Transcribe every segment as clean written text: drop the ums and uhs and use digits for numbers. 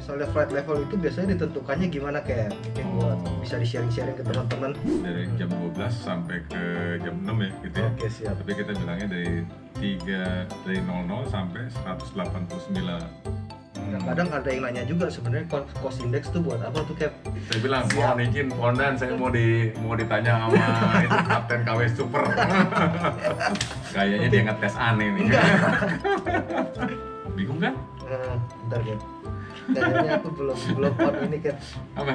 misalnya flight level itu biasanya ditentukannya gimana kayak mungkin buat bisa di-sharing-sharing ke teman-teman Dari jam 12 sampai ke jam 6 ya gitu ya. Oke, siap. Tapi kita bilangnya dari 00 sampai 189. Kadang ada yang nanya juga sebenarnya cost index tuh buat apa tuh Cap? Saya bilang mohon izin Pondan, saya mau ditanya sama itu Kapten KW Super. Kayaknya dia ngetes aneh nih. Bingung kan? Bentar Cap. Kayaknya aku belum on ini Cap. Apa?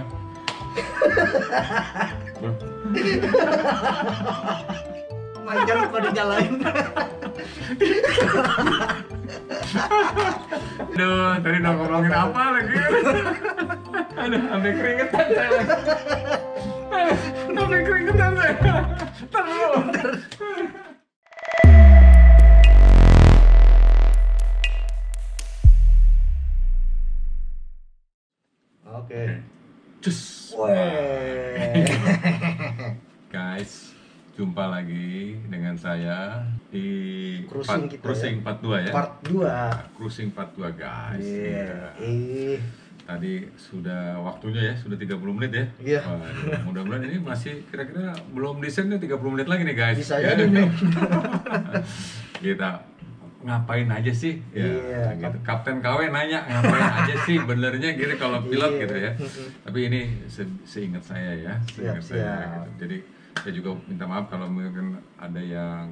Jangan lupa dinyalain. Aduh, tadi udah ngomongin apa lagi? Aduh, sampai keringetan saya lagi. Sampai keringetan saya. Ntar dulu. Oke. Cus. Weh. Guys, jumpa lagi dengan saya di Cruising kita Cruising ya. Part 2 ya. Part 2. Cruising Part 2 guys. Iya. Ya. Tadi sudah waktunya ya, sudah 30 menit ya. Iya. Waduh, mudah-mudahan ini masih kira-kira belum desainnya 30 menit lagi nih guys. Bisa jadi nih. Kita ngapain aja sih? Ya, Iya. gitu. Kapten KW nanya ngapain aja sih benernya gitu kalau pilot Iya. gitu ya. Tapi ini seingat saya ya, seingat saya Siap. gitu. Jadi saya juga minta maaf kalau mungkin ada yang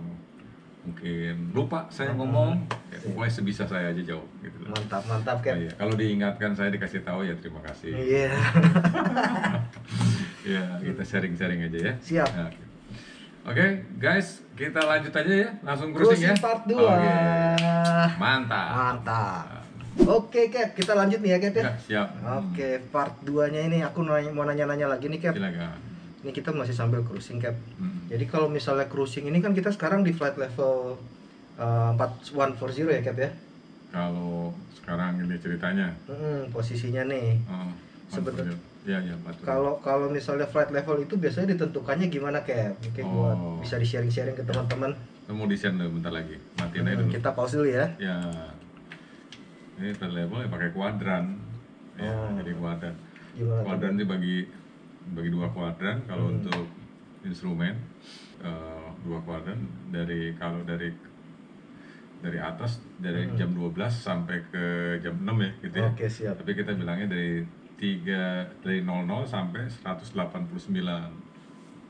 mungkin lupa saya ngomong, ya, pokoknya sebisa saya aja jawab gitu loh. Mantap Cap. Oh, iya. Kalau diingatkan saya dikasih tahu ya terima kasih. Iya. Ya kita sharing-sharing aja ya. Siap. Nah, gitu. Oke guys, kita lanjut aja ya, langsung cruising ya. Part 2. Oke. Mantap. Mantap. Oke Cap, kita lanjut nih ya Cap ya. Ya, siap. Oke, part 2-nya ini aku mau nanya-nanya lagi nih Cap. Silakan. Ini kita masih sambil cruising Cap. Hmm. Jadi kalau misalnya cruising ini kan kita sekarang di flight level 4140 ya Cap ya. Kalau sekarang ini ceritanya, Posisinya nih. sebenarnya ya betul. Kalau misalnya flight level itu biasanya ditentukannya gimana Cap? Mungkin buat bisa di-sharing-sharing ke teman-teman. Kita mau desain dulu bentar lagi, matiin aja dulu. Kita pause dulu ya. Ya, ini flight level ya pakai kuadran. Ya, jadi kuadran. Gimana? Kuadran ini bagi dua kuadran. Kalau untuk instrumen dua kuadran kalau dari atas dari jam 12 sampai ke jam 6 ya gitu ya. Oke, siap. Tapi kita bilangnya dari 00 sampai 189.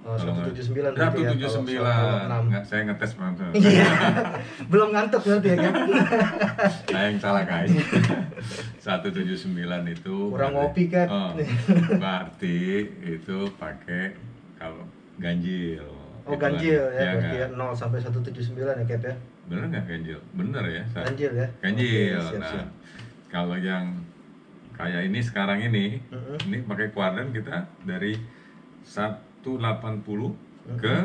179 Ya, berarti ya, 179. kalau Enggak, saya ngetes mantul. Iya. Belum ngantuk berarti ya Cap. Saya yang salah guys. 179 itu Kurang ngopi Cap. Berarti itu pakai kalau ganjil. Oh, Gitu ganjil kan. ya, berarti ya nggak? 0 sampai 179 ya Cap ya. Bener nggak ganjil? Bener ya. Ganjil ya. Ganjil. Oke, siap, Nah, siap. kalau yang kayak ini sekarang ini pakai kuadran kita dari 180 ke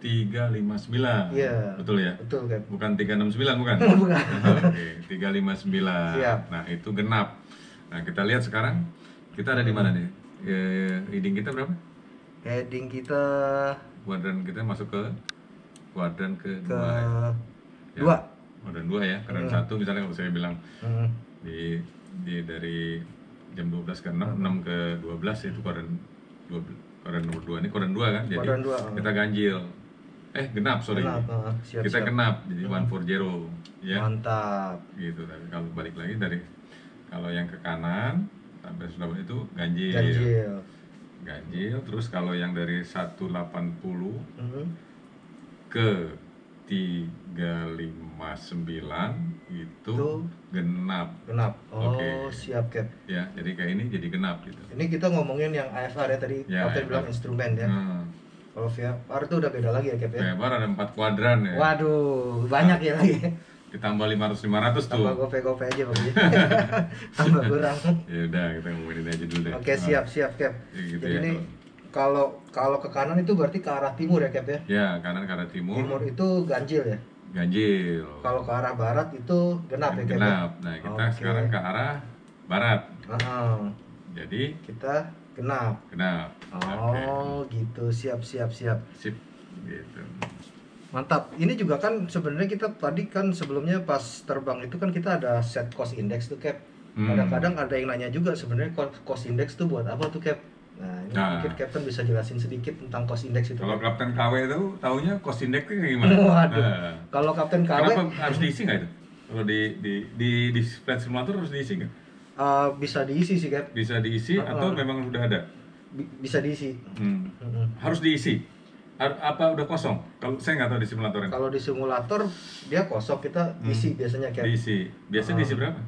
359. Iya. Betul ya? Betul Cap. Bukan 369 bukan? Bukan. Oke, 359. Siap. Nah, itu genap. Nah, kita lihat sekarang kita ada di mana nih? Heading kita berapa? Heading kita Kuadran kita masuk ke kuadran ke kedua. 2. Kuadran 2 ya. Kuadran 1 misalnya kalau saya bilang Hmm. di dari jam 12 ke 6, 6 ke 12 itu kuadran 12. Kuadran nomor 2 ini kuadran 2 kan? Jadi Kuadran 2, kita ganjil. Genap, sorry. Genap, siap, kita siap. genap jadi 140 ya. Mantap. Gitu. Tapi kalau balik lagi kalau yang ke kanan sampai 180 itu ganjil. Ganjil. Terus kalau yang dari 180 ke 359 itu genap. Oh, Oke. siap Cap. Ya, jadi kayak ini jadi genap gitu. Ini kita ngomongin yang AFR ya tadi. Ya, Kapten bilang instrumen ya. Kalau VFR itu udah beda lagi ya Cap ya. VFR ada 4 kuadran ya. Waduh, banyak ya lagi. Ditambah 500 tuh. Tambah gope aja Bang. Tambah kurang. Ya udah, kita ngomongin aja dulu deh. Oke, siap Cap. Ya, gitu Jadi ya, ini kalau ke kanan itu berarti ke arah timur ya Cap ya. Ya, kanan ke arah timur. Timur itu ganjil ya. Ganjil. Kalau ke arah barat itu genap ya Cap. Genap. Nah, kita sekarang ke arah barat. Jadi kita genap. Oh, gitu. Siap. Sip. Gitu. Mantap. Ini juga kan sebenarnya kita tadi kan sebelumnya pas terbang itu kan kita ada set cost index tuh Cap. Kadang-kadang ada yang nanya juga sebenarnya cost index tuh buat apa tuh Cap? Nah, ini mungkin Captain bisa jelasin sedikit tentang cost index itu. Kalau Kapten KW itu taunya cost index itu kayak gimana? Waduh. Kalau Kapten KW kenapa harus diisi nggak itu? Kalau di Flight Simulator harus diisi nggak? Bisa diisi sih Cap. Bisa diisi atau memang udah ada? Bisa diisi. Harus diisi. Apa udah kosong? Kalau saya nggak tahu di simulator ini. Kalau di simulator dia kosong, kita isi biasanya Cap. Diisi. Biasanya diisi berapa?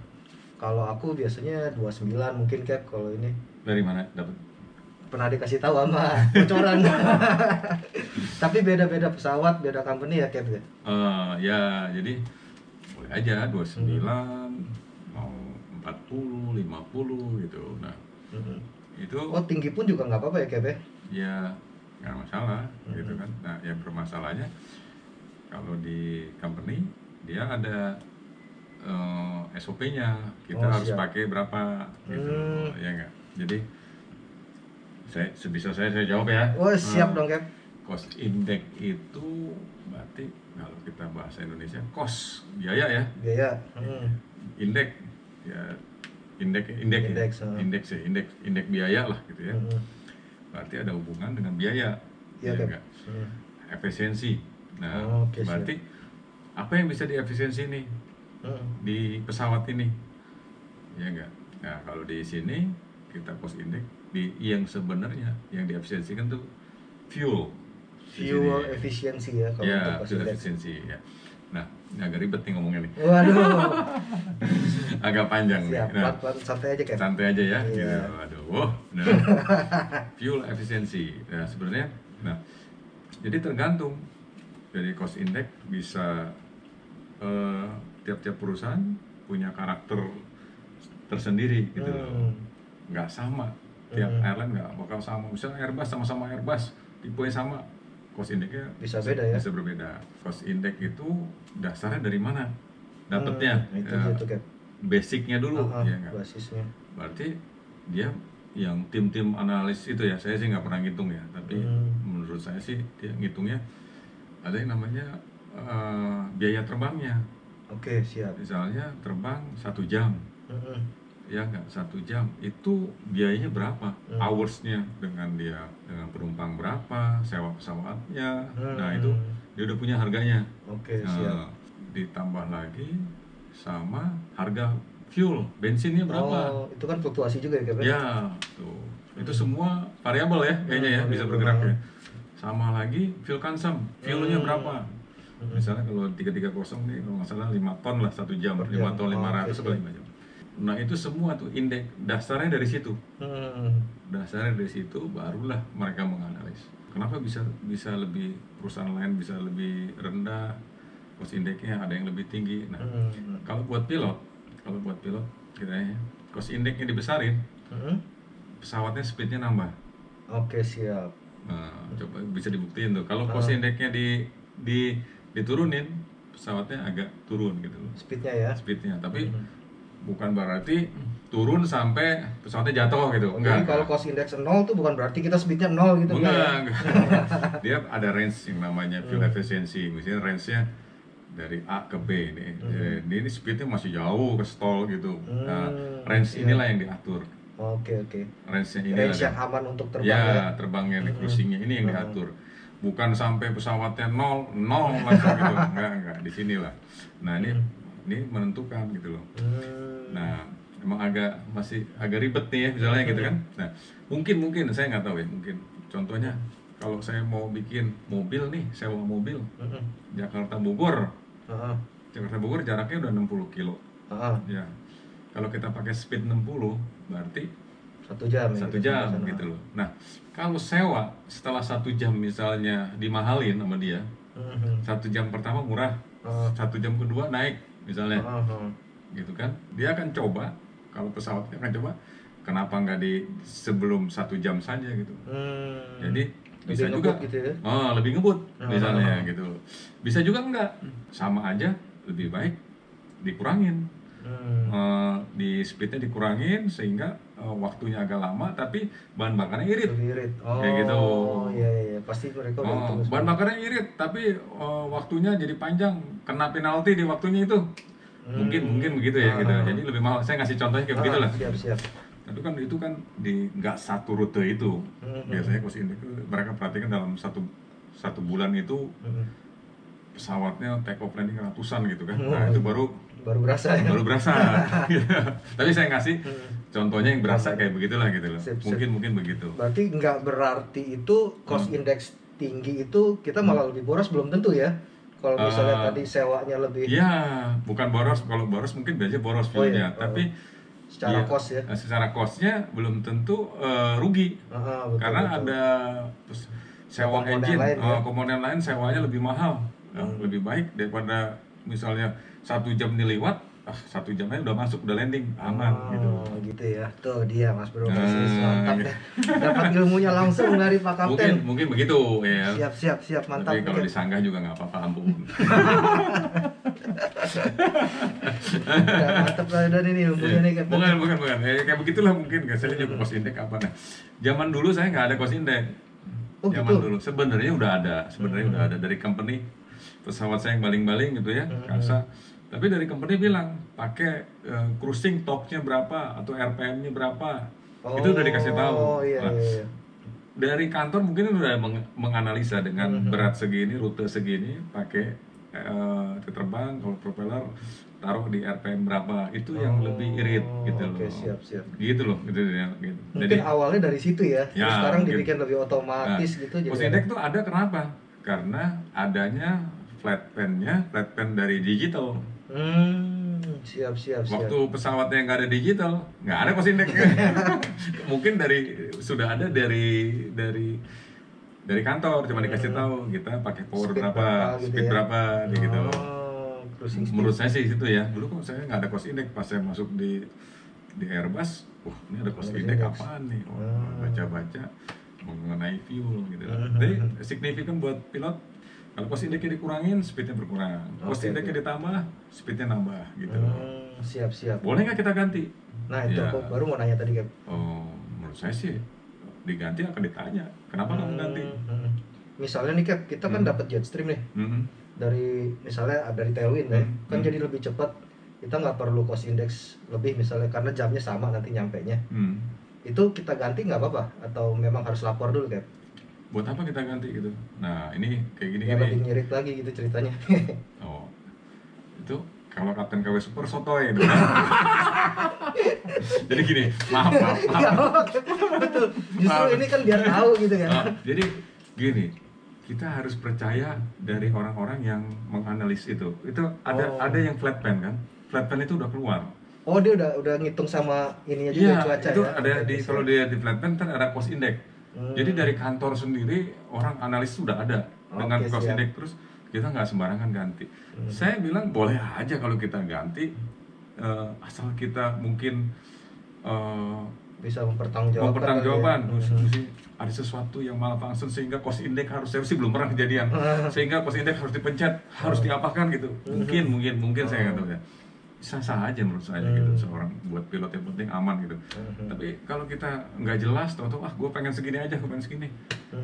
Kalau aku biasanya 29 mungkin Cap. Kalau ini dari mana dapat? Pernah dikasih tahu sama bocoran. Tapi beda-beda pesawat, beda company ya Cap ya. Ya, jadi boleh aja 29 mau 40, 50 gitu. Nah, itu tinggi pun juga nggak apa-apa ya Cap ya. Ya, nggak masalah gitu kan. Nah, yang bermasalahnya kalau di company dia ada SOP-nya, kita harus pakai berapa gitu, ya nggak. Jadi sebisa saya jawab ya. Siap dong Cap. Cost index itu berarti kalau kita bahasa Indonesia cost biaya ya. Biaya. Index ya, indeks biaya lah gitu ya. Berarti ada hubungan dengan biaya, ya enggak? Efisiensi. Nah, berarti apa yang bisa diefisiensi nih di pesawat ini, ya enggak? Nah, kalau di sini kita cost index yang sebenarnya yang diefisiensikan tuh fuel efisiensi ya kalau ya, fuel efisiensi ya. Nah, ini agak ribet nih ngomongnya nih. Waduh. Agak panjang nih. Nah, santai aja Cap. Santai aja ya. Gitu. Aduh. Nah, fuel efisiensi. Nah, sebenarnya jadi tergantung dari cost index bisa tiap-tiap perusahaan punya karakter tersendiri gitu loh. Nggak sama. Tiap airline nggak bakal sama. Misalnya Airbus sama-sama Airbus, tipenya sama, cost index-nya bisa beda ya. Bisa berbeda. Cost index itu dasarnya dari mana? Dapatnya basicnya dulu, ya nggak? Basisnya. Berarti dia yang tim-tim analis itu ya, saya sih nggak pernah ngitung ya, tapi menurut saya sih dia ngitungnya ada yang namanya biaya terbangnya. Oke, siap. Misalnya terbang 1 jam. Ya nggak, 1 jam itu biayanya berapa, hoursnya dengan penumpang berapa, sewa pesawatnya, nah itu dia udah punya harganya. Oke, siap. Ditambah lagi sama harga fuel, bensinnya berapa. Itu kan fluktuasi juga ya Cap? Ya, tuh itu semua variabel ya kayaknya ya, bisa bergerak ya. Sama lagi fuel consumption, fuelnya berapa. Misalnya kalau 330 nih, kalau nggak salah 5 ton lah 1 jam, 5 ton 500 atau 5 jam. Nah itu semua tuh indeks dasarnya dari situ. Dasarnya dari situ barulah mereka menganalisis. Kenapa bisa lebih, perusahaan lain bisa lebih rendah cost index-nya, ada yang lebih tinggi. Nah, kalau buat pilot kita cost index-nya dibesarin, pesawatnya speed-nya nambah. Oke, siap. Nah, coba bisa dibuktiin tuh. Kalau cost index-nya diturunin, pesawatnya agak turun gitu loh. Speednya, tapi bukan berarti turun sampai pesawatnya jatuh gitu. Jadi kalau cost index 0 tuh bukan berarti kita speednya 0 gitu. Enggak. Dia ada range yang namanya fuel efficiency. Misalnya range-nya dari A ke B nih. Ini speednya masih jauh ke stall gitu. Nah, range inilah yang diatur. Oke. Range-nya inilah. Range yang aman untuk terbang ya. Terbangnya di cruising-nya ini yang diatur. Bukan sampai pesawatnya 0 langsung gitu. Enggak, di sinilah. Nah, ini menentukan gitu loh. Nah, emang masih agak ribet nih ya misalnya gitu kan. Nah, mungkin saya nggak tahu ya, mungkin contohnya kalau saya mau bikin mobil nih, sewa mobil Jakarta Bogor jaraknya udah 60 kilo. Ya, kalau kita pakai speed 60 berarti 1 jam gitu loh. Nah, kalau sewa setelah 1 jam misalnya dimahalin sama dia, 1 jam pertama murah, 1 jam kedua naik misalnya, gitu kan, dia akan coba, kalau pesawatnya akan coba, kenapa nggak di sebelum 1 jam saja gitu. Jadi bisa juga gitu ya? Lebih ngebut misalnya gitu. Bisa juga enggak, sama aja, lebih baik dikurangin, di speednya dikurangin sehingga waktunya agak lama tapi bahan bakarnya irit. Kayak gitu. Iya, pasti mereka bahan bakarnya irit tapi waktunya jadi panjang, kena penalti di waktunya itu. Mungkin begitu ya gitu. Jadi lebih mahal. Saya ngasih contohnya kayak begitu lah. Siap. Tapi kan itu kan di nggak satu rute itu. Biasanya cost index itu mereka perhatikan dalam satu bulan itu pesawatnya take off landing ratusan gitu kan. Nah itu baru berasa ya? Baru berasa. Tapi saya ngasih contohnya yang berasa kayak begitulah gitu loh. Mungkin begitu. Berarti nggak berarti itu cost index tinggi itu kita malah lebih boros, belum tentu ya. Kalau misalnya tadi sewanya lebih. Ya, bukan boros. Kalau boros mungkin biasanya boros fuelnya, tapi secara cost ya. Secara costnya belum tentu rugi. Betul, karena ada sewa engine, komponen lain sewanya lebih mahal. Lebih baik daripada misalnya 1 jam dilewat, 1 jamnya udah masuk, udah landing, aman gitu ya. Tuh dia Mas Bro, mantap ya. Dapat ilmunya langsung dari Pak Kapten. Mungkin begitu ya. Siap, mantap. Tapi kalau disanggah juga nggak apa-apa, ampun. Mantap lah dari ini ilmunya nih Kapten. Bukan. Kayak begitulah mungkin. Saya juga cost index apa nah. Zaman dulu saya nggak ada cost index. Zaman dulu sebenarnya udah ada dari company. Pesawat saya yang baling-baling gitu ya, kasa. Tapi dari company bilang pakai cruising torque-nya berapa atau RPM-nya berapa. Itu udah dikasih tahu. Iya. Dari kantor mungkin udah menganalisa dengan berat segini, rute segini, pakai terbang, kalau propeller taruh di RPM berapa. Itu yang lebih irit gitu loh. Siap. Gitu loh, gitu. Mungkin jadi, awalnya dari situ ya. Terus sekarang dibikin lebih otomatis gitu. Cost index itu ada kenapa? Karena adanya flat pan dari digital. Siap. Waktu pesawatnya nggak ada digital, nggak ada cost index. Mungkin sudah ada dari kantor, cuma dikasih tahu kita pakai power berapa, speed berapa, gitu. Menurut saya sih itu ya. Dulu kok saya nggak ada cost index, pas saya masuk di Airbus, ini ada cost index apaan nih? Baca mengenai fuel gitu. Jadi signifikan buat pilot. Kalau cost index-nya dikurangin, speednya berkurang. Cost index-nya ditambah, speednya nambah gitu. Siap. Boleh nggak kita ganti? Nah itu aku baru mau nanya tadi Cap. Menurut saya sih diganti akan ditanya. Kenapa nggak mengganti? Misalnya nih Cap, kita kan dapat Jetstream nih. Dari misalnya dari Tailwind ya, kan jadi lebih cepat. Kita nggak perlu cost index lebih misalnya karena jamnya sama nanti nyampenya. Itu kita ganti nggak apa-apa atau memang harus lapor dulu Cap? Buat apa kita ganti gitu? Nah ini kayak gini. Lebih ngirit lagi gitu ceritanya. Itu kalau Kapten KW Super sotoy gitu. Jadi gini, maaf. Betul. Justru ini kan biar tahu gitu kan. Jadi gini, kita harus percaya dari orang-orang yang menganalisis itu. Itu ada yang flat pan kan? Flat pan itu udah keluar. Oh dia udah ngitung sama ininya juga cuaca itu ya? Ada kalau dia di flat pan kan ada cost index. Jadi dari kantor sendiri orang analis sudah ada dengan cost index, terus kita nggak sembarangan ganti. Saya bilang boleh aja kalau kita ganti, asal kita mungkin bisa mempertanggungjawabkan. Mesti ada sesuatu yang malfunction sehingga cost index saya sih belum pernah kejadian. Sehingga cost index harus dipencet, harus diapakan gitu. Mungkin saya nggak tahu ya. Sah-sah aja menurut saya gitu, seorang buat pilot yang penting aman gitu. Tapi kalau kita nggak jelas, tahu-tahu gue pengen segini aja, gue pengen segini,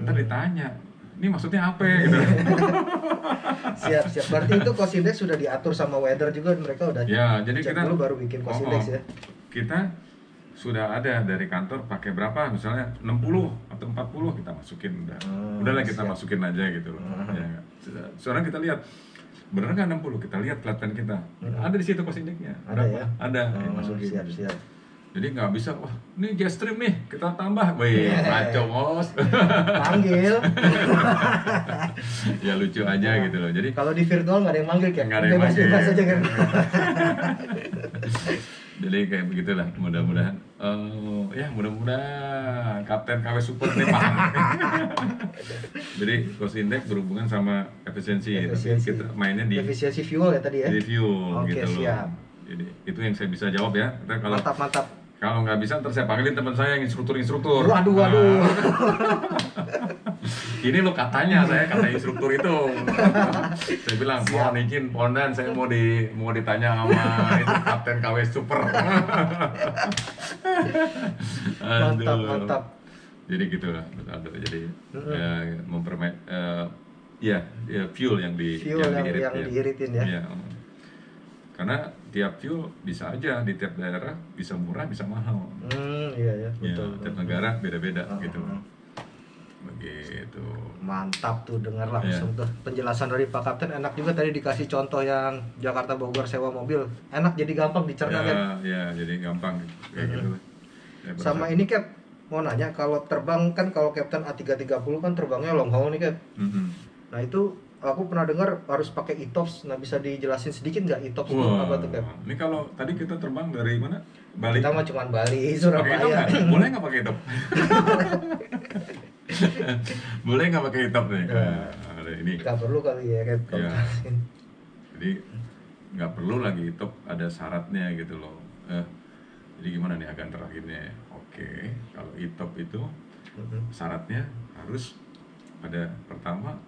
ntar ditanya, ini maksudnya apa ya gitu. Siap. Berarti itu cost index sudah diatur sama weather juga, mereka udah jadi cek kita dulu baru bikin cost index ya. Kita sudah ada dari kantor pakai berapa, misalnya 60 atau 40 kita masukin udahlah kita masukin aja gitu loh. Soalnya kita lihat bener nggak 60, kita lihat flat pan kita ada di situ cost indexnya ada masukin. Siap. Jadi nggak bisa, wah ini Jetstream nih kita tambah, ngaco bos. Panggil. Ya lucu aja gitu loh. Jadi kalau di virtual nggak ada yang manggil kan? Nggak ada yang manggil. Bebas aja kan. Jadi kayak begitulah, mudah-mudahan mudah-mudahan Kapten KW Super ini paham. Jadi cost index berhubungan sama efisiensi. Tapi kita mainnya di efisiensi fuel ya tadi ya. Di fuel gitu loh. Siap. Jadi itu yang saya bisa jawab ya. Kalau mantap. Kalau nggak bisa ntar saya panggilin teman saya yang instruktur. Waduh. Ini lo kata instruktur itu. Saya bilang mohon izin Pondan, saya mau ditanya sama itu Kapten KW Super. Mantap. Jadi gitulah. Jadi fuel yang diiritin ya. Karena tiap fuel bisa aja di tiap daerah bisa murah bisa mahal. Iya ya, betul. Ya, tiap negara beda-beda gitu. Begitu. Mantap tuh, dengar langsung tuh penjelasan dari Pak Kapten. Enak juga tadi dikasih contoh yang Jakarta Bogor sewa mobil. Enak, jadi gampang dicerna kan. Ya, jadi gampang kayak gitu. Ya, sama ini Cap, mau nanya, kalau terbang kan, kalau Kapten A330 kan terbangnya long haul nih Cap. Nah itu aku pernah dengar harus pakai ETOPS. Nah bisa dijelasin sedikit nggak ETOPS itu apa tuh Cap? Ini kalau tadi kita terbang dari mana? Bali. Kita mah cuma Bali, Surabaya. Boleh nggak pakai ETOPS? Boleh nggak pakai ETOPS nih? Ini nggak perlu kali ya Cap. Ya. Jadi nggak perlu lagi ETOPS, ada syaratnya gitu loh. Jadi gimana nih akan terakhirnya? Oke, kalau ETOPS itu syaratnya harus ada, pertama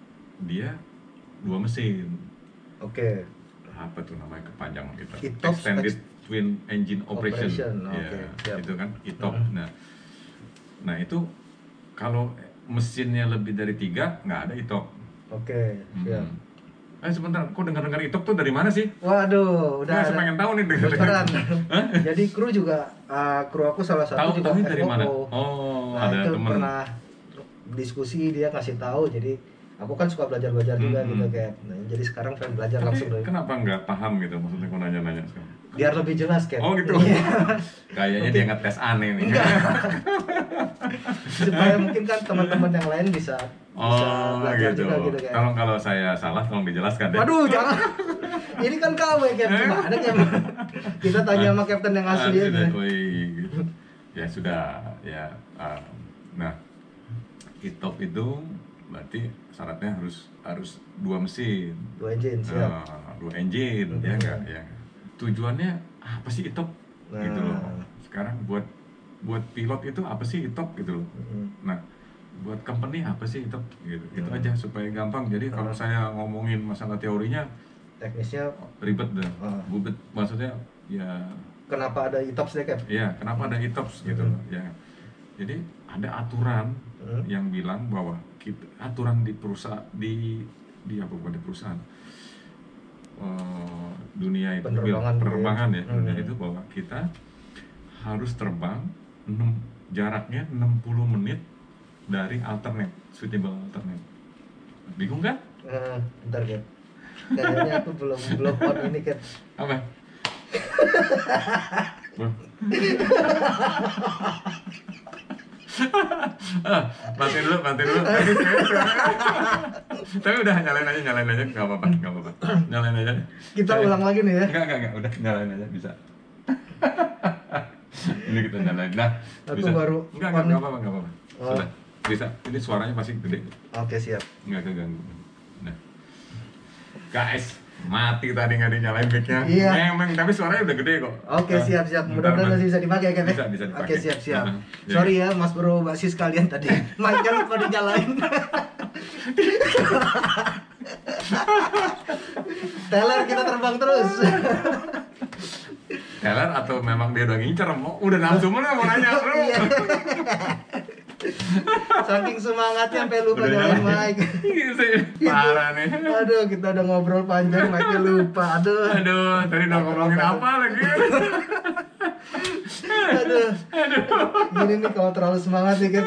dia 2 mesin. Oke. Apa tuh namanya kepanjangan kita? ETOPS, Extended Twin Engine Operation. Ya, itu kan ETOPS. Nah itu kalau mesinnya lebih dari 3 nggak ada ETOPS. Oke, siap. Sebentar, kok dengar-dengar ETOPS tuh dari mana sih? Waduh, udah saya pengen tahu nih. Bocoran. Jadi kru juga, kru aku salah satu juga dari mana? Nah ada itu temen. pernah diskusi, dia kasih tahu. Jadi aku kan suka belajar-belajar juga gitu kayak. Nah, jadi sekarang pengen belajar langsung dari. Kenapa nggak paham gitu? Maksudnya kok nanya-nanya sekarang? Biar lebih jelas kan. Oh gitu. Kayaknya dia ngetes aneh nih. Supaya mungkin kan teman-teman yang lain bisa belajar gitu. juga gitu kan. Kalau saya salah tolong dijelaskan deh. Waduh, jangan. Ini kan kamu ya Captain. Gimana Cap? Kita tanya sama Kapten yang asli aja. Gitu. Ya sudah ya. Nah, ETOPS itu berarti syaratnya harus 2 mesin. 2 engine, siap. 2 engine, ya enggak ya. Tujuannya apa sih ETOPS? Gitu loh. Sekarang buat pilot itu apa sih ETOPS gitu loh. Nah, buat company apa sih ETOPS gitu. Itu aja supaya gampang. Jadi kalau saya ngomongin masalah teorinya, teknisnya ribet dah. Bubet, maksudnya ya kenapa ada ETOPS deh Cap? Iya, kenapa ada ETOPS gitu loh. Ya. Jadi ada aturan yang bilang bahwa aturan di perusahaan di apa, bukan di perusahaan, dunia itu penerbangan ya, dunia itu bahwa kita harus terbang jaraknya 60 menit dari suitable alternate. Bingung kan? Bentar Cap, kayaknya aku belum on ini Cap. Apa? Mati dulu. Tapi udah nyalain aja, nggak apa-apa. Nyalain aja. Kita ulang lagi nih ya? Enggak, udah nyalain aja bisa. Ini kita nyalain. Nah, aku bisa. Baru. Enggak apa-apa. Sudah, bisa. Ini suaranya pasti gede. Oke, siap. Enggak keganggu. Nah, guys, mati tadi nggak dinyalain mic-nya. Iya. Memang, tapi suaranya udah gede kok. Oke, siap. Mudah-mudahan masih bisa dipakai kan? Bisa Oke, dipakai. siap. Sorry ya Mas Bro, Mbak Sis kalian tadi. Mic-nya lupa dinyalain. Teler, kita terbang terus. Teler atau memang dia udah ngincer, udah nafsu mana mau nanya bro. Iya. Saking semangatnya sampai lupa nyalain mic. Parah nih. Aduh, kita udah ngobrol panjang, mic-nya lupa. Aduh, tadi udah ngomongin apa lagi? Aduh. Gini nih kalau terlalu semangat nih kan.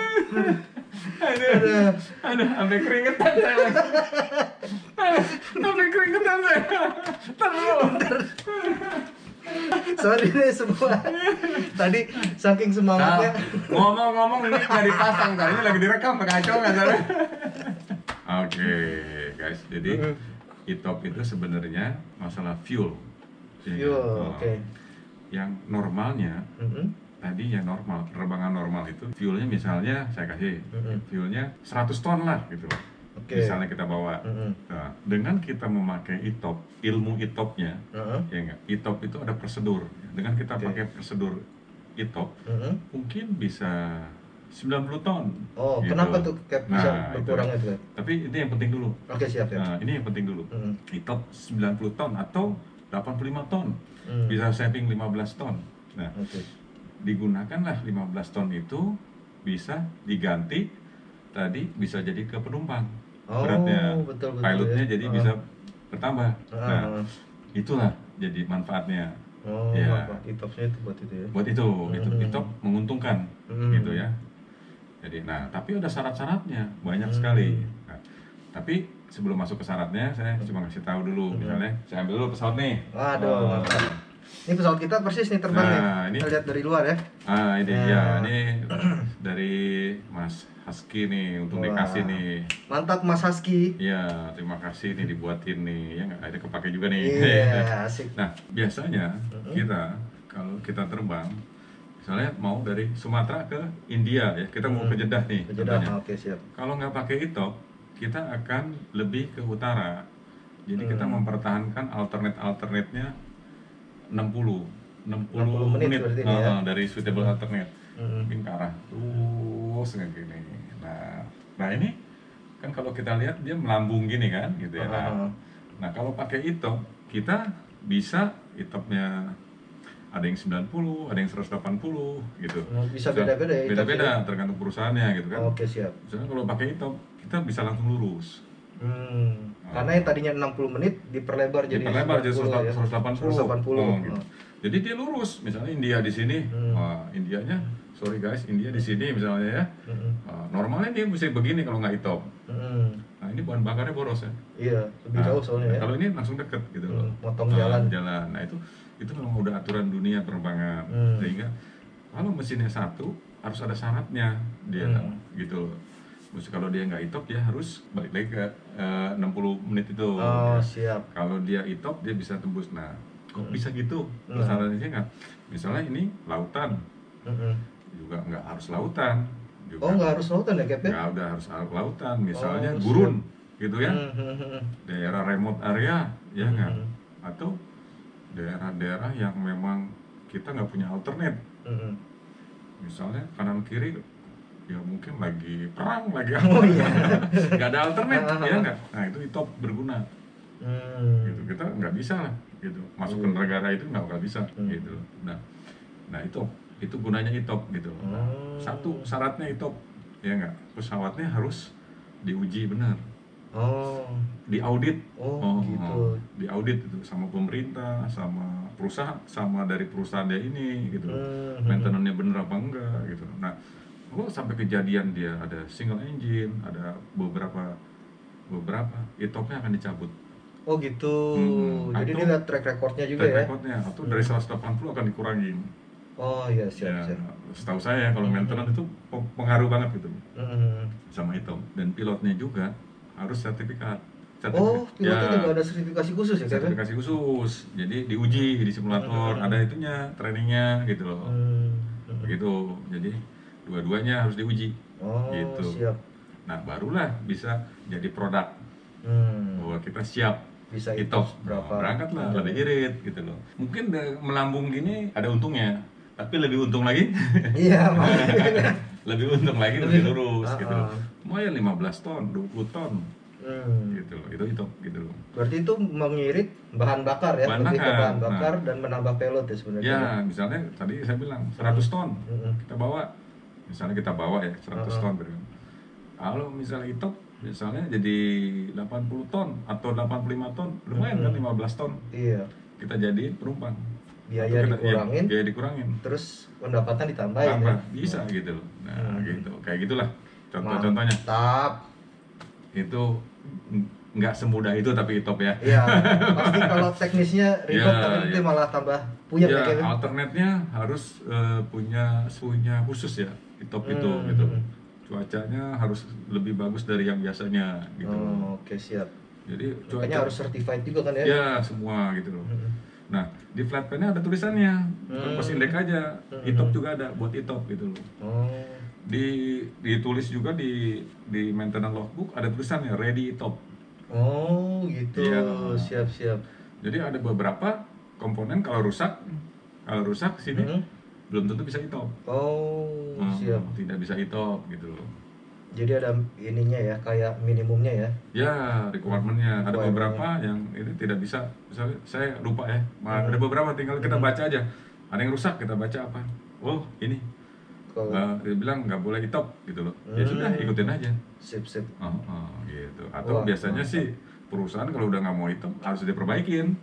Aduh, sampai keringetan saya. Sampai keringetan saya. Sorry deh semua. Tadi saking semangatnya. Ngomong-ngomong ini nggak dipasang, tadinya lagi direkam, kacau nggak salah. Oke, guys, jadi ETOPS itu sebenarnya masalah fuel. Oke. Yang normalnya, tadi yang normal, penerbangan normal itu fuelnya misalnya saya kasih fuelnya 100 ton lah gitu. Misalnya kita bawa. Nah, dengan kita memakai ETOPS, ilmu ETOPS-nya, ya enggak? ETOPS itu ada prosedur. Dengan kita pakai prosedur ETOPS, mungkin bisa 90 ton. Oh, gitu. Kenapa tuh Cap bisa berkurang itu? Tapi ini yang penting dulu. Oke, siap. Nah, ini yang penting dulu. ETOPS 90 ton atau 85 ton. Bisa saving 15 ton. Nah, digunakanlah 15 ton itu bisa diganti tadi bisa jadi ke penumpang. Beratnya betul, pilotnya ya. jadi bisa bertambah. Nah, itulah jadi manfaatnya. Oh, ya. ETOP-nya itu buat itu ya. Buat itu ETOP menguntungkan gitu ya. Jadi tapi ada syarat-syaratnya banyak sekali. Nah, tapi sebelum masuk ke syaratnya, saya cuma kasih tahu dulu. Misalnya saya ambil dulu pesawat nih. Waduh, mantap. Ini pesawat kita persis nih terbang nih. Kita lihat dari luar ya. Ini ya, ini dari Mas Husky nih untuk dikasih nih. Mantap Mas Husky. Iya, terima kasih nih dibuatin nih. Ya nggak ada kepake juga nih. Iya, asik. Nah, biasanya kita kalau kita terbang, misalnya mau dari Sumatera ke India ya, kita mau ke Jeddah nih. Ke Jeddah, oke siap. Kalau nggak pakai ETOP, kita akan lebih ke utara. Jadi kita mempertahankan alternate-nya 60 menit ya? Dari suitable alternate. Mungkin ke arah terus kayak gini. Nah ini kan kalau kita lihat dia melambung gini kan, gitu ya. Nah kalau pakai ETOP, kita bisa ETOP-nya ada yang 90, ada yang 180 gitu. Bisa beda-beda ya? Beda-beda tergantung perusahaannya gitu kan. Oke siap. Misalnya kalau pakai ETOP, kita bisa langsung lurus. Karena yang tadinya 60 menit diperlebar jadi 180 ya? Gitu. Jadi dia lurus. Misalnya India di sini, Indianya, sorry guys, India di sini misalnya ya. Normalnya dia bisa begini kalau nggak ETOP. Nah ini bahan bakarnya boros ya. Iya, lebih jauh soalnya ya. Kalau ini langsung deket gitu loh. Motong jalan. Nah itu memang udah aturan dunia penerbangan. Sehingga kalau mesinnya satu harus ada syaratnya dia gitu loh. Terus kalau dia nggak ETOP, dia harus balik lagi ke 60 menit itu. Siap. Kalau dia ETOP, dia bisa tembus. Nah, kok bisa gitu? Persyaratannya nggak? Misalnya ini lautan, juga nggak harus lautan. Juga nggak harus lautan ya, Cap? Nggak udah harus lautan. Misalnya gurun, gitu ya. Daerah remote area, ya nggak? Atau daerah-daerah yang memang kita nggak punya alternate. Misalnya kanan kiri, ya mungkin lagi perang lagi nggak ada alternate ya nggak. Nah itu ETOP berguna gitu. Kita nggak bisa lah gitu masuk ke negara itu nggak bisa gitu. Nah itu gunanya ETOP gitu. Satu syaratnya ETOP ya nggak, pesawatnya harus diuji benar, diaudit gitu. Diaudit itu sama pemerintah, sama perusahaan, sama dari perusahaan dia ini gitu. Maintenance-nya bener apa enggak gitu. Nah kalau sampai kejadian dia ada single engine, ada beberapa ETOP-nya akan dicabut. Oh gitu. Jadi dia lihat track record-nya juga ya? Track record-nya, atau dari 180 akan dikurangin. Oh iya, siap. Setahu saya kalau maintenance itu pengaruh banget gitu sama ETOP. Dan pilotnya juga harus sertifikat. Pilotnya juga ada sertifikasi khusus ya? Sertifikasi khusus, jadi diuji di simulator, ada itunya, trainingnya gitu loh. Begitu, jadi dua-duanya harus diuji gitu. Siap. Nah barulah bisa jadi produk bahwa kita siap bisa ETOP, berangkatlah lebih irit gitu loh. Mungkin melambung gini ada untungnya, tapi lebih untung lagi iya lebih untung lagi lebih lurus gitu loh. Mau ya 15 ton, 20 ton gitu loh, itu ETOP gitu loh. Berarti itu mengirit bahan bakar ya, lebih ke bahan bakar dan menambah payload ya sebenarnya. Ya misalnya tadi saya bilang 100 ton kita bawa, misalnya kita bawa ya 100 ton berarti. Kalau misalnya ETOP misalnya jadi 80 ton atau 85 ton, lumayan kan 15 ton. Iya. Kita jadiin penumpang. Biaya dikurangin. Terus pendapatan ditambahin. Bisa gitu loh. Nah, gitu. Kayak gitulah contoh-contohnya. Mantap. Itu nggak semudah itu tapi ETOP ya. Iya. Pasti kalau teknisnya ribet nanti malah tambah puyeng ya. Alternate-nya harus punya khusus ya ETOP itu gitu. Cuacanya harus lebih bagus dari yang biasanya gitu. Oke, siap. Jadi cuacanya harus certified juga kan ya? Ya, semua gitu loh. Nah, di flight plan-nya ada tulisannya. Bukan cost index aja. ETOP juga ada buat ETOP gitu loh. Ditulis juga di maintenance logbook ada tulisannya ready ETOP. Oh, gitu. Ya. Siap. Jadi ada beberapa komponen kalau rusak sini belum tentu bisa ETOP. Siap. Tidak bisa ETOP gitu loh. Jadi ada ininya ya, kayak minimumnya ya? Ya, requirement-nya. Ada beberapa yang ini tidak bisa. Misalnya saya lupa ya. Ada beberapa tinggal kita baca aja. Ada yang rusak kita baca apa? Oh ini. Dia bilang nggak boleh ETOP gitu loh. Ya sudah ikutin aja. Sip. Gitu. Atau biasanya sih perusahaan kalau udah nggak mau hitam harus diperbaikin.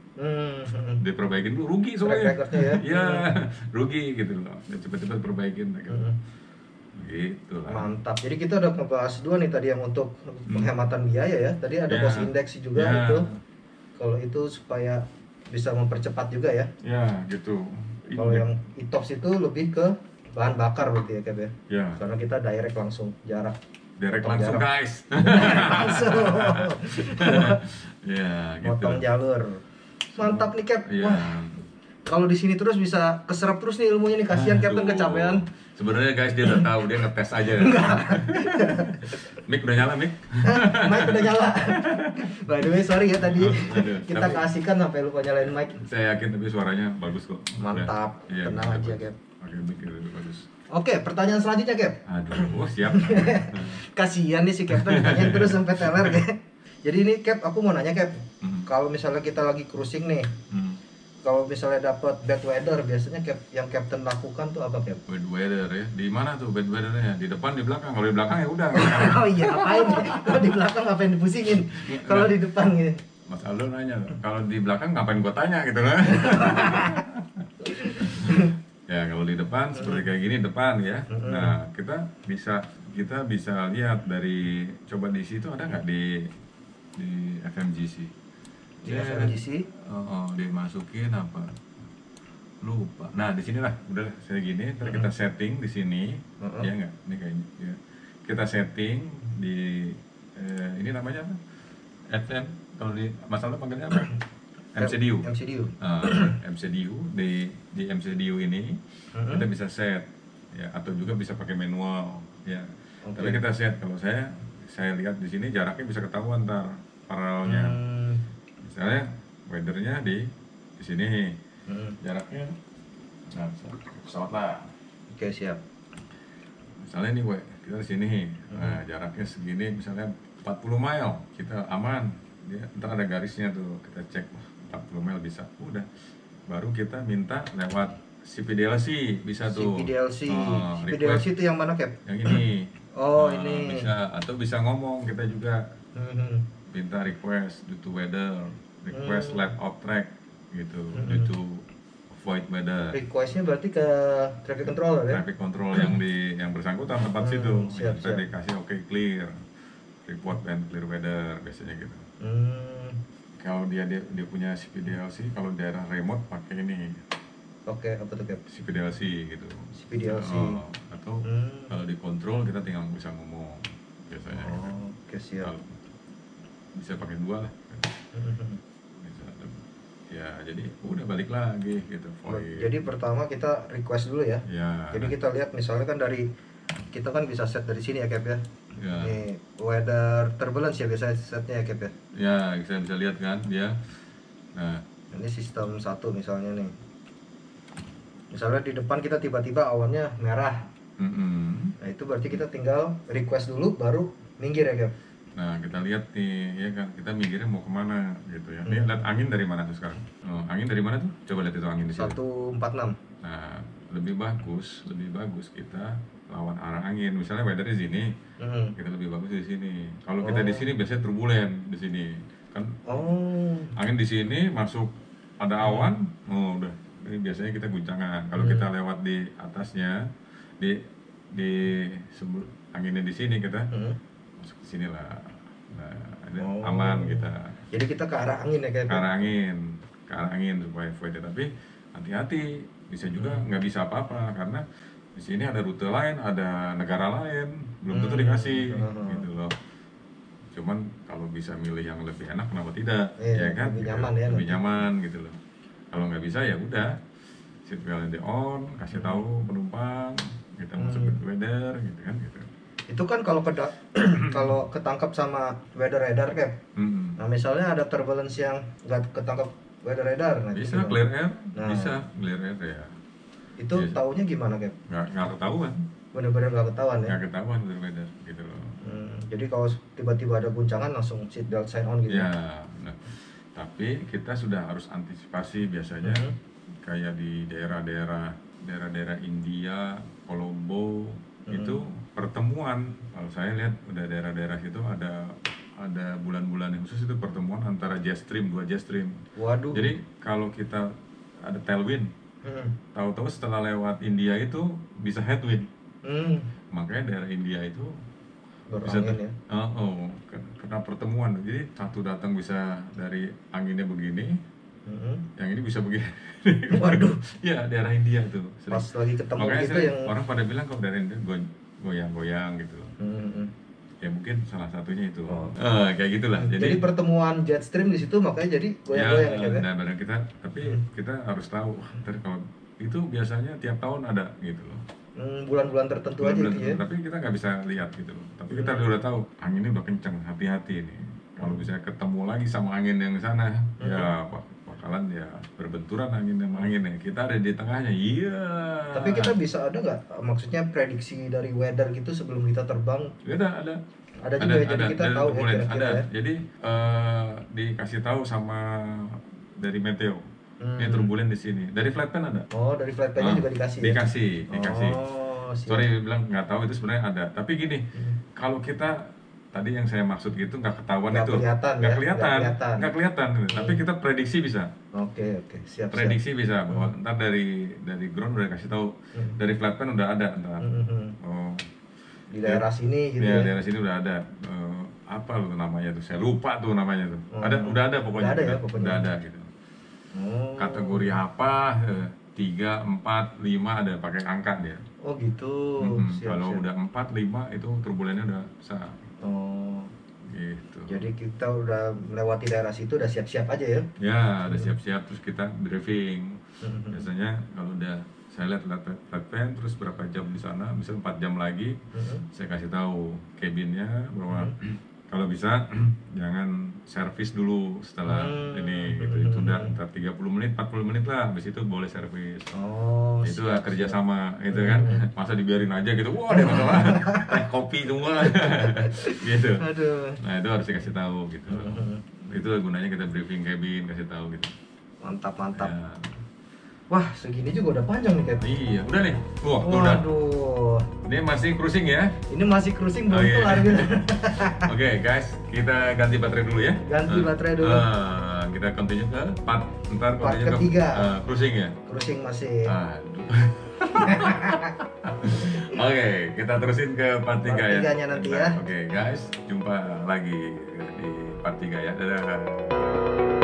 Diperbaikin dulu, rugi soalnya. Ya. Iya, rugi gitu loh. Dan cepet-cepet perbaikin gitu. Gitu lah. Mantap. Jadi kita udah ngebahas dua nih tadi yang untuk penghematan biaya ya. Tadi ada cost index juga itu. Kalau itu supaya bisa mempercepat juga ya. Ya, gitu. Kalau yang ETOPS itu lebih ke bahan bakar berarti ya, Cap ya. Ya. Karena kita direct langsung jarak. Direct langsung jarak. Guys. Langsung. Ya, gitu. Potong jalur. Mantap nih, Cap. Ya. Wah. Kalau di sini terus bisa keserap terus nih ilmunya nih. Kasihan Captain kecapean. Sebenarnya guys dia udah tahu, dia ngetes aja. Mic udah nyala, Mic? Mic udah nyala. By the way, sorry ya tadi kita kasihkan sampai lupa nyalain mic. Saya yakin tapi suaranya bagus kok. Mantap, ya, tenang aja, Cap. Oke, mic udah bagus. Oke, pertanyaan selanjutnya, Cap. Aduh, siap. Kasihan nih si Captain tanya terus sampai teler, Cap. Jadi ini Cap, aku mau nanya, Cap. Kalau misalnya kita lagi cruising nih, kalau misalnya dapat bad weather, biasanya yang Captain lakukan tuh apa, Cap? Bad weather ya? Di mana tuh bad weathernya? Di depan, di belakang? Kalau di belakang ya udah. Oh iya, ngapain? Kalau di belakang ngapain dipusingin? Kalau di depan gitu. Mas Aldo nanya, kalau di belakang ngapain gua tanya gitu kan? Ya kalau di depan seperti kayak gini depan ya. Nah kita bisa lihat dari, coba di situ ada nggak di FMGC? Ya, FMGC? Dimasukin apa? Lupa. Nah di sinilah, udah saya gini. Terus kita setting di sini, ya nggak? Ini kayaknya. Ya. Kita setting di ini namanya apa? FM. Kalau di masalah panggilnya apa? MCDU. MCDU di MCDU ini kita bisa set, ya atau juga bisa pakai manual, ya. Tapi kita set. Kalau saya lihat di sini jaraknya bisa ketahuan ntar paralelnya. Misalnya weathernya di sini, jaraknya, nah pesawat lah. Oke, siap. Misalnya nih, kita di sini, nah jaraknya segini, misalnya 40 mile, kita aman. Dia ntar ada garisnya tuh, kita cek 40 mile bisa, udah. Baru kita minta lewat CPDLC, bisa tuh. CPDLC, CPDLC itu yang mana, Cap? Yang ini. Oh, ini. Bisa, atau bisa ngomong kita juga. Minta request due to weather, request left of track gitu, due to avoid weather. Requestnya berarti ke traffic controller ya? Traffic control yang bersangkutan tempat situ. Kita dikasih oke, clear, report and clear weather biasanya gitu. Kalau dia punya CPDLC, kalau daerah remote pakai ini. Oke, apa tuh, Cap? CPDLC gitu. CPDLC. Atau kalau di control kita tinggal bisa ngomong biasanya. Oke, siap. Bisa pakai dua lah. Bisa, ya jadi udah balik lagi gitu. Jadi pertama kita request dulu ya. Jadi kita lihat misalnya kan kita kan bisa set dari sini ya, Cap ya. Ini weather turbulence ya biasa setnya ya, Cap ya. Ya, kita bisa lihat kan dia. Nah, ini sistem 1 misalnya nih. Misalnya di depan kita tiba-tiba awannya merah. Nah itu berarti kita tinggal request dulu baru minggir ya, Cap. Nah kita lihat nih ya kan, kita minggirnya mau kemana gitu ya. Nih lihat angin dari mana tuh sekarang? Angin dari mana tuh? Coba lihat itu angin di sini. 146. Nah lebih bagus kita lawan arah angin. Misalnya weather di sini, kita lebih bagus di sini. Kalau kita di sini biasanya turbulen di sini kan. Angin di sini masuk ada awan, udah. Ini biasanya kita guncangan. Kalau kita lewat di atasnya, di anginnya di sini kita masuk ke sini lah. Nah, aman kita. Jadi kita ke arah angin ya, Cap? Ke arah angin supaya avoid. Tapi hati-hati, bisa juga nggak bisa apa-apa karena di sini ada rute lain, ada negara lain, belum tentu dikasih gitu loh. Cuman kalau bisa milih yang lebih enak, kenapa tidak? Ya kan? Lebih nyaman ya. Lebih nyaman gitu loh. Kalau nggak bisa ya udah, seatbelt on, kasih tahu penumpang kita masuk ke weather gitu kan gitu. Itu kan kalau kalau ketangkap sama weather radar, Cap. Nah misalnya ada turbulence yang nggak ketangkap weather radar, nah bisa clear air, bisa clear air ya. Itu taunya gimana, Cap? Nggak ketahuan. Bener-bener nggak ketahuan ya? Nggak ketahuan weather gitu loh. Jadi kalau tiba-tiba ada guncangan langsung seatbelt sign on gitu. Ya, nah. Tapi kita sudah harus antisipasi biasanya kayak di daerah-daerah India, Colombo itu pertemuan. Kalau saya lihat udah daerah-daerah itu ada ada bulan-bulan yang khusus itu pertemuan antara jet stream, 2 jet stream. Waduh. Jadi kalau kita ada tailwind, tahu-tahu setelah lewat India itu bisa headwind. Makanya daerah India itu bisa ya. Kena pertemuan. Jadi satu datang bisa dari anginnya begini, yang ini bisa begini. Waduh. Ya, daerah India tuh. Pas lagi ketemu makanya gitu yang orang pada bilang kalau dari India goyang-goyang gitu loh. Ya mungkin salah satunya itu. Kayak gitulah. Jadi pertemuan jet stream di situ makanya jadi goyang-goyang ya. Nah, badan kita, tapi kita harus tahu. Ntar kalau itu biasanya tiap tahun ada gitu loh. Bulan-bulan tertentu aja gitu ya. Tapi kita nggak bisa lihat gitu loh. Tapi kita udah tahu anginnya udah kenceng, hati-hati nih. Kalau bisa ketemu lagi sama angin yang sana, ya bakalan ya berbenturan angin sama angin ya. Kita ada di tengahnya, iya. Tapi kita bisa ada nggak? Maksudnya prediksi dari weather gitu sebelum kita terbang? Ada. Ada juga ya, jadi kita tahu ya kira-kira ya. Jadi dikasih tahu sama dari meteo. Ini turbulen di sini. Dari flight plan ada. Oh, dari flight plan-nya juga dikasih ya? Dikasih. Oh, siap. Sorry bilang nggak tahu, itu sebenarnya ada. Tapi gini, kalau kita tadi yang saya maksud gitu nggak ketahuan nggak itu. Nggak kelihatan. Tapi kita prediksi bisa. Oke, siap. Prediksi bisa bahwa ntar dari ground udah kasih tahu, dari flight plan udah ada ntar. Di daerah sini gitu ya. Daerah sini udah ada. Apa namanya tuh? Saya lupa tuh namanya tuh. Udah ada pokoknya. Udah ada gitu. Kategori apa, 3, 4, 5 ada pakai angka dia. Oh gitu. Kalau udah 4, 5 itu turbulennya udah besar. Gitu. Jadi kita udah melewati daerah situ udah siap-siap aja ya? Ya, udah siap-siap, terus kita briefing. Biasanya kalau udah saya lihat flight plan, terus berapa jam di sana, bisa 4 jam lagi, saya kasih tahu cabinnya bahwa kalau bisa jangan servis dulu setelah ini gitu. Itu udah ntar 30 menit, 40 menit lah, habis itu boleh servis. Itu siap, kerjasama gitu kan. Masa dibiarin aja gitu, wah ada masalah, teh kopi semua gitu. Nah itu harus dikasih tahu gitu. Itu gunanya kita briefing cabin, kasih tahu gitu. Mantap ya. Wah, segini juga udah panjang nih, Cap. Iya, udah nih. Waduh. Ini masih cruising ya? Ini masih cruising, belum kelar gitu. Oke, guys, kita ganti baterai dulu ya. Ganti baterai dulu. Kita continue ke part ketiga. Cruising ya? Cruising masih. Aduh. Oke, kita terusin ke part 3 ya. Part 3-nya nanti ya. Oke, guys, jumpa lagi di part 3 ya. Dadah.